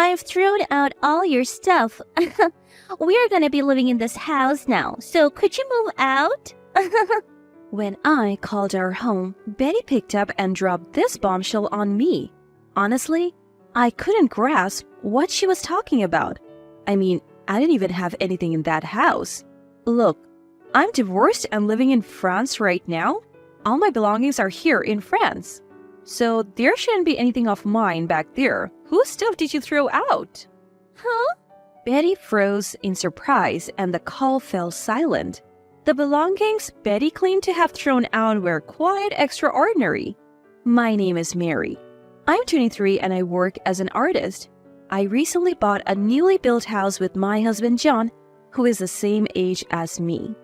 I've thrown out all your stuff. We're gonna be living in this house now, so could you move out? When I called our home, Betty picked up and dropped this bombshell on me. Honestly, I couldn't grasp what she was talking about. I mean, I didn't even have anything in that house. Look, I'm divorced and living in France right now. All my belongings are here in France. So there shouldn't be anything of mine back there. Whose stuff did you throw out? Huh? Betty froze in surprise and the call fell silent. The belongings Betty claimed to have thrown out were quite extraordinary. My name is Mary. I'm 23 and I work as an artist. I recently bought a newly built house with my husband John, who is the same age as me.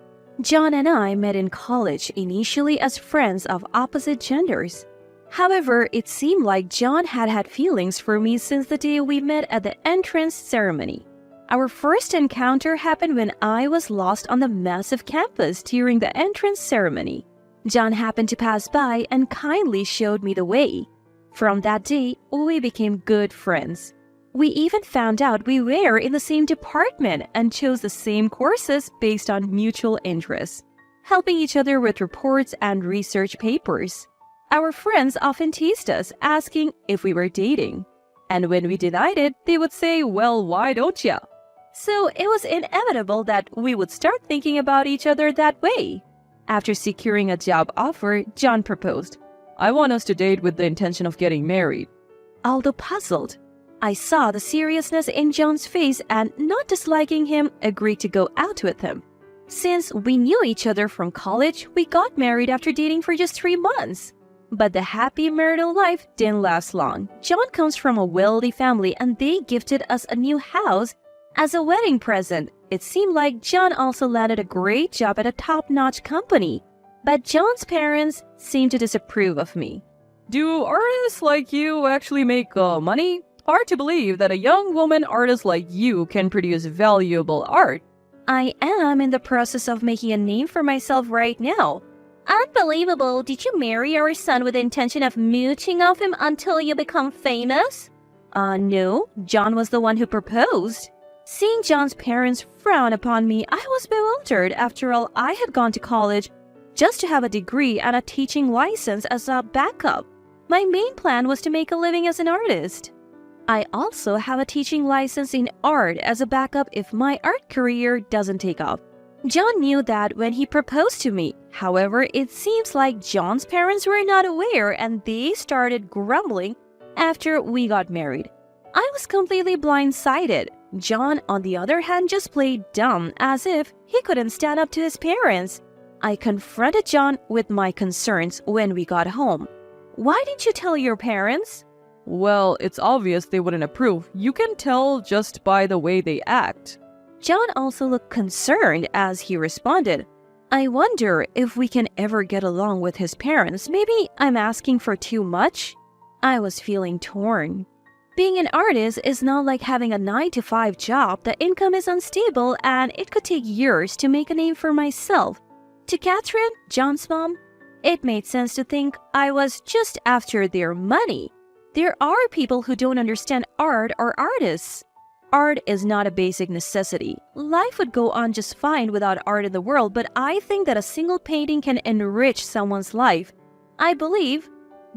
John and I met in college initially as friends of opposite genders. However, it seemed like John had feelings for me since the day we met at the entrance ceremony. Our first encounter happened when I was lost on the massive campus during the entrance ceremony. John happened to pass by and kindly showed me the way. From that day, we became good friends. We even found out we were in the same department and chose the same courses based on mutual interests, helping each other with reports and research papers. Our friends often teased us, asking if we were dating. And when we denied it, they would say, "Well, why don't ya?" So it was inevitable that we would start thinking about each other that way. After securing a job offer, John proposed. "I want us to date with the intention of getting married." Although puzzled, I saw the seriousness in John's face and, not disliking him, agreed to go out with him. Since we knew each other from college, we got married after dating for just 3 months. But the happy marital life didn't last long. John comes from a wealthy family and they gifted us a new house as a wedding present. It seemed like John also landed a great job at a top-notch company. But John's parents seemed to disapprove of me. "Do artists like you actually make money? Hard to believe that a young woman artist like you can produce valuable art." I am in the process of making a name for myself right now. Unbelievable. Did you marry our son with the intention of mooching off him until you become famous? No. John was the one who proposed. Seeing John's parents frown upon me, I was bewildered. After all, I had gone to college just to have a degree and a teaching license as a backup. My main plan was to make a living as an artist. I also have a teaching license in art as a backup if my art career doesn't take off. John knew that when he proposed to me. However, it seems like John's parents were not aware and they started grumbling after we got married. I was completely blindsided. John, on the other hand, just played dumb as if he couldn't stand up to his parents. I confronted John with my concerns when we got home. "Why didn't you tell your parents?" "Well, it's obvious they wouldn't approve. You can tell just by the way they act." John also looked concerned as he responded, "I wonder if we can ever get along with his parents. Maybe I'm asking for too much?" I was feeling torn. Being an artist is not like having a 9-to-5 job. The income is unstable and it could take years to make a name for myself. To Catherine, John's mom, it made sense to think I was just after their money. There are people who don't understand art or artists. Art is not a basic necessity. Life would go on just fine without art in the world, but I think that a single painting can enrich someone's life. I believe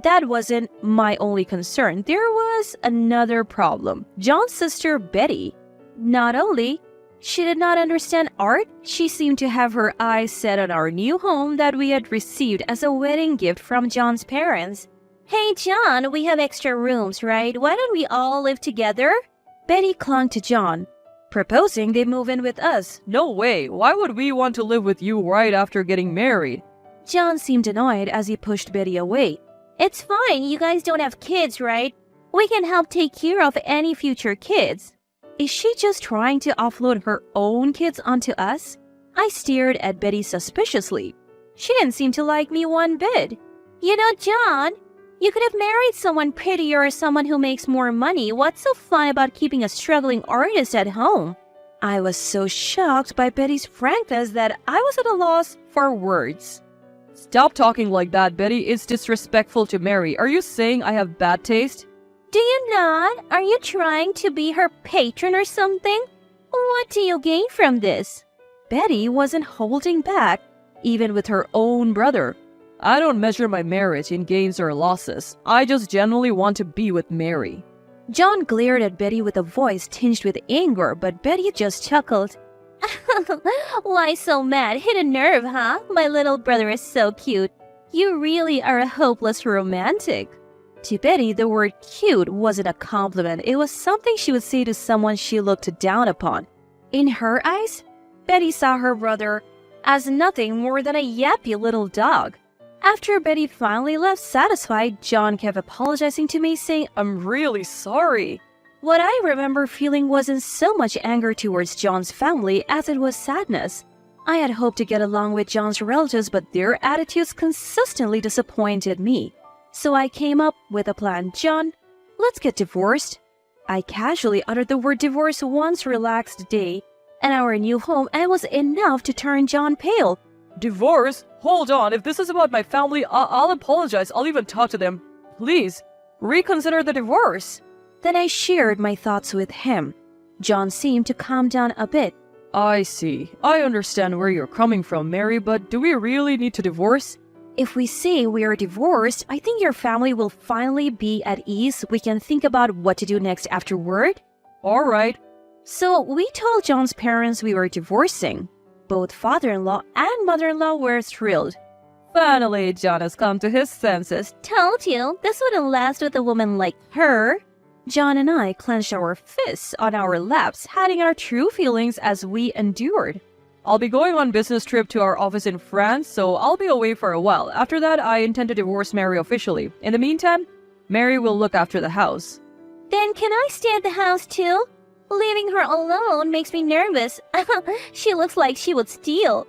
that wasn't my only concern. There was another problem. John's sister, Betty. Not only she did not understand art, she seemed to have her eyes set on our new home that we had received as a wedding gift from John's parents. "Hey, John, we have extra rooms, right? Why don't we all live together?" Betty clung to John, proposing they move in with us. "No way! Why would we want to live with you right after getting married?" John seemed annoyed as he pushed Betty away. "It's fine, you guys don't have kids, right? We can help take care of any future kids." Is she just trying to offload her own kids onto us? I stared at Betty suspiciously. She didn't seem to like me one bit. "You know, John, you could have married someone prettier or someone who makes more money. What's so fun about keeping a struggling artist at home?" I was so shocked by Betty's frankness that I was at a loss for words. "Stop talking like that, Betty. It's disrespectful to Mary. Are you saying I have bad taste?" Do you not? Are you trying to be her patron or something? What do you gain from this? Betty wasn't holding back, even with her own brother. I don't measure my marriage in gains or losses. I just genuinely want to be with Mary. John glared at Betty with a voice tinged with anger, but Betty just chuckled. Why so mad? Hit a nerve, huh? My little brother is so cute. You really are a hopeless romantic. To Betty, the word cute wasn't a compliment. It was something she would say to someone she looked down upon. In her eyes, Betty saw her brother as nothing more than a yappy little dog. After Betty finally left satisfied, John kept apologizing to me, saying, "I'm really sorry." What I remember feeling wasn't so much anger towards John's family as it was sadness. I had hoped to get along with John's relatives, but their attitudes consistently disappointed me. So I came up with a plan. "John, let's get divorced." I casually uttered the word divorce once relaxed day in our new home, and it was enough to turn John pale. "Divorce? Hold on, if this is about my family, I'll apologize. I'll even talk to them. Please, reconsider the divorce." Then I shared my thoughts with him. John seemed to calm down a bit. "I see. I understand where you're coming from, Mary, but do we really need to divorce? If we say we are divorced, I think your family will finally be at ease. We can think about what to do next afterward." "All right." So we told John's parents we were divorcing. Both father-in-law and mother-in-law were thrilled. Finally, John has come to his senses. Told you, this wouldn't last with a woman like her. John and I clenched our fists on our laps, hiding our true feelings as we endured. "I'll be going on business trip to our office in France, so I'll be away for a while. After that, I intend to divorce Mary officially. In the meantime, Mary will look after the house." Then can I stay at the house too? Leaving her alone makes me nervous. She looks like she would steal.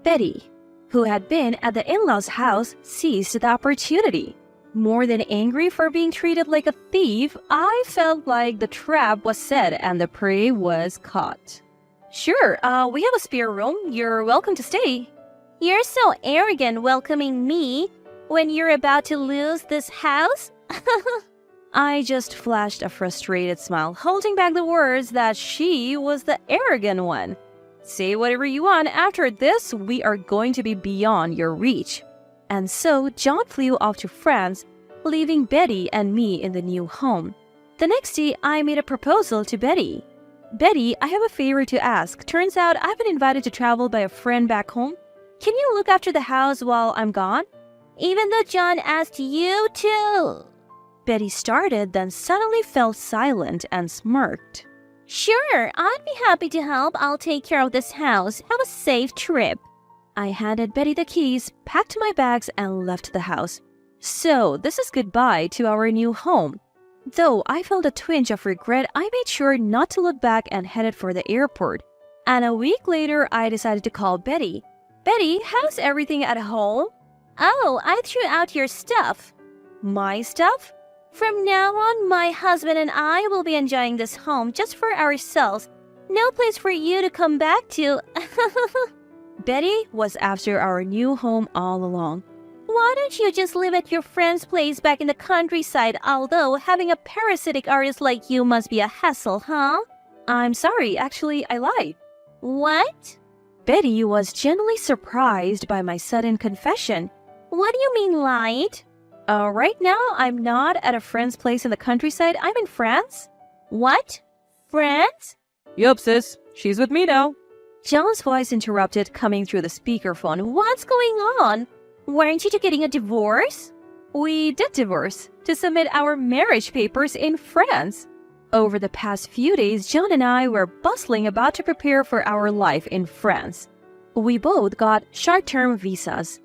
Betty, who had been at the in-laws' house, seized the opportunity. More than angry for being treated like a thief, I felt like the trap was set and the prey was caught. "Sure, we have a spare room. You're welcome to stay." You're so arrogant welcoming me when you're about to lose this house. I just flashed a frustrated smile, holding back the words that she was the arrogant one. "Say whatever you want. After this, we are going to be beyond your reach." And so John flew off to France, leaving Betty and me in the new home. The next day, I made a proposal to Betty. "Betty, I have a favor to ask. Turns out I've been invited to travel by a friend back home. Can you look after the house while I'm gone?" Even though John asked you to. Betty started, then suddenly fell silent and smirked. Sure, I'd be happy to help. I'll take care of this house. Have a safe trip. I handed Betty the keys, packed my bags, and left the house. So, this is goodbye to our new home. Though I felt a twinge of regret, I made sure not to look back and headed for the airport. And a week later, I decided to call Betty. "Betty, how's everything at home?" Oh, I threw out your stuff. "My stuff?" From now on, my husband and I will be enjoying this home just for ourselves. No place for you to come back to. Betty was after our new home all along. Why don't you just live at your friend's place back in the countryside, although having a parasitic artist like you must be a hassle, huh? I'm sorry, actually, I lied. What? Betty was genuinely surprised by my sudden confession. What do you mean lied? Right now, I'm not at a friend's place in the countryside. I'm in France. What? France? Yup, sis. She's with me now. John's voice interrupted, coming through the speakerphone. What's going on? Weren't you two getting a divorce? We did divorce to submit our marriage papers in France. Over the past few days, John and I were bustling about to prepare for our life in France. We both got short-term visas.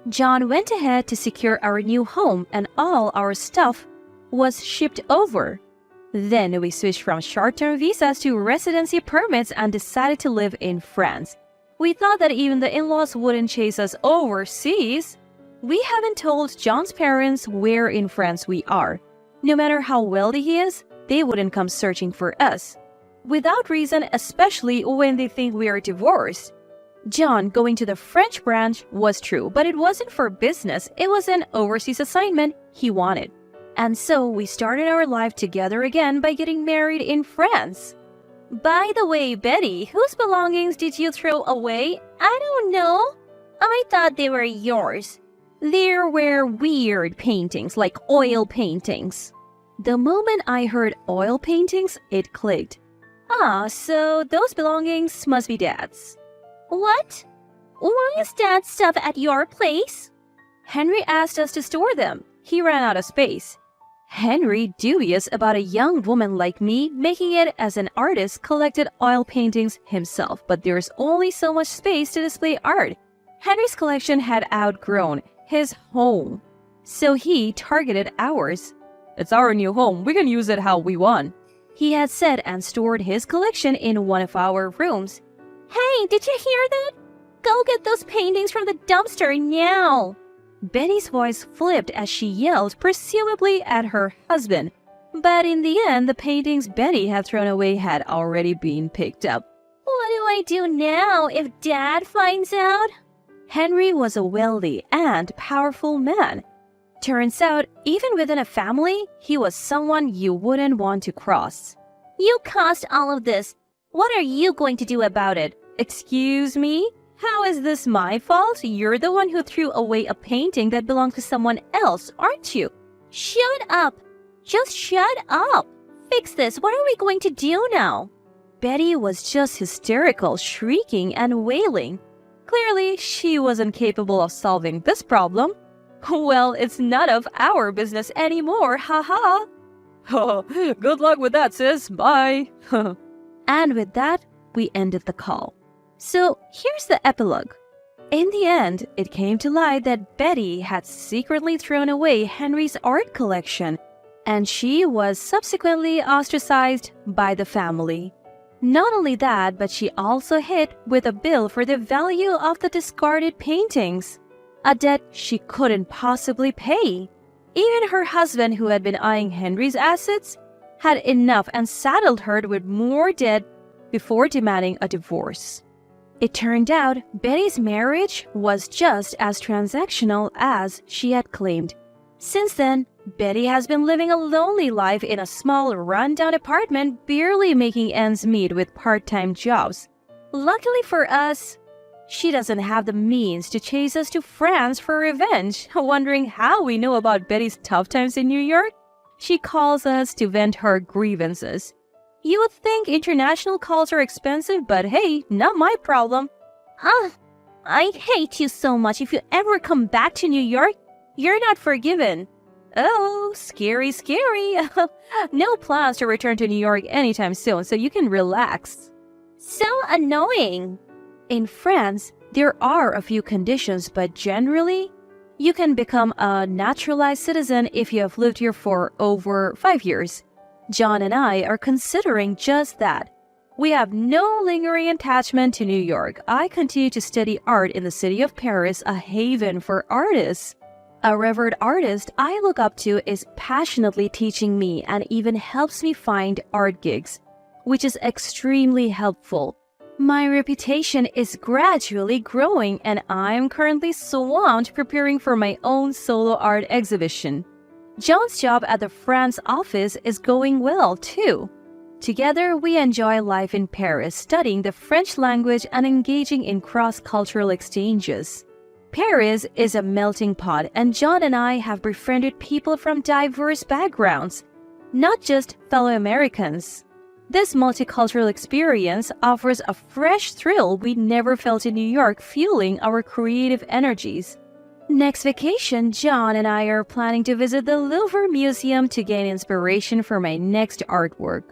John went ahead to secure our new home, and all our stuff was shipped over. Then we switched from short-term visas to residency permits and decided to live in France. We thought that even the in-laws wouldn't chase us overseas. We haven't told John's parents where in France we are. No matter how wealthy he is, they wouldn't come searching for us. Without reason, especially when they think we are divorced. John going to the French branch was true, but it wasn't for business. It was an overseas assignment he wanted. And so we started our life together again by getting married in France. By the way, Betty, whose belongings did you throw away? I don't know. I thought they were yours. There were weird paintings, like oil paintings. The moment I heard oil paintings, it clicked. Ah, so those belongings must be Dad's. What? Why is Dad's stuff at your place? Henry asked us to store them. He ran out of space. Henry, dubious about a young woman like me making it as an artist, collected oil paintings himself, but there's only so much space to display art. Henry's collection had outgrown his home, so he targeted ours. It's our new home. We can use it how we want, he had said, and stored his collection in one of our rooms. Hey, did you hear that? Go get those paintings from the dumpster now. Betty's voice flipped as she yelled, presumably at her husband. But in the end, the paintings Betty had thrown away had already been picked up. What do I do now if Dad finds out? Henry was a wealthy and powerful man. Turns out, even within a family, he was someone you wouldn't want to cross. You caused all of this. What are you going to do about it? Excuse me? How is this my fault? You're the one who threw away a painting that belonged to someone else, aren't you? Shut up! Just shut up! Fix this. What are we going to do now? Betty was just hysterical, shrieking and wailing. Clearly, she wasn't capable of solving this problem. Well, it's none of our business anymore, haha. Good luck with that, sis. Bye. And with that, we ended the call. So here's the epilogue. In the end, it came to light that Betty had secretly thrown away Henry's art collection, and she was subsequently ostracized by the family. Not only that, but she also hit with a bill for the value of the discarded paintings, a debt she couldn't possibly pay. Even her husband, who had been eyeing Henry's assets, had enough and saddled her with more debt before demanding a divorce. It turned out Betty's marriage was just as transactional as she had claimed. Since then, Betty has been living a lonely life in a small, run-down apartment, barely making ends meet with part-time jobs. Luckily for us, she doesn't have the means to chase us to France for revenge. Wondering how we know about Betty's tough times in New York? She calls us to vent her grievances. You would think international calls are expensive, but hey, not my problem. I hate you so much. If you ever come back to New York, you're not forgiven. Oh, scary, scary. No plans to return to New York anytime soon, so you can relax. So annoying. In France, there are a few conditions, but generally, you can become a naturalized citizen if you have lived here for over 5 years. John and I are considering just that. We have no lingering attachment to New York. I continue to study art in the city of Paris, a haven for artists. A revered artist I look up to is passionately teaching me and even helps me find art gigs, which is extremely helpful. My reputation is gradually growing, and I'm currently swamped preparing for my own solo art exhibition. John's job at the France office is going well, too. Together, we enjoy life in Paris, studying the French language and engaging in cross-cultural exchanges. Paris is a melting pot, and John and I have befriended people from diverse backgrounds, not just fellow Americans. This multicultural experience offers a fresh thrill we never felt in New York, fueling our creative energies. Next vacation, John and I are planning to visit the Louvre Museum to gain inspiration for my next artwork.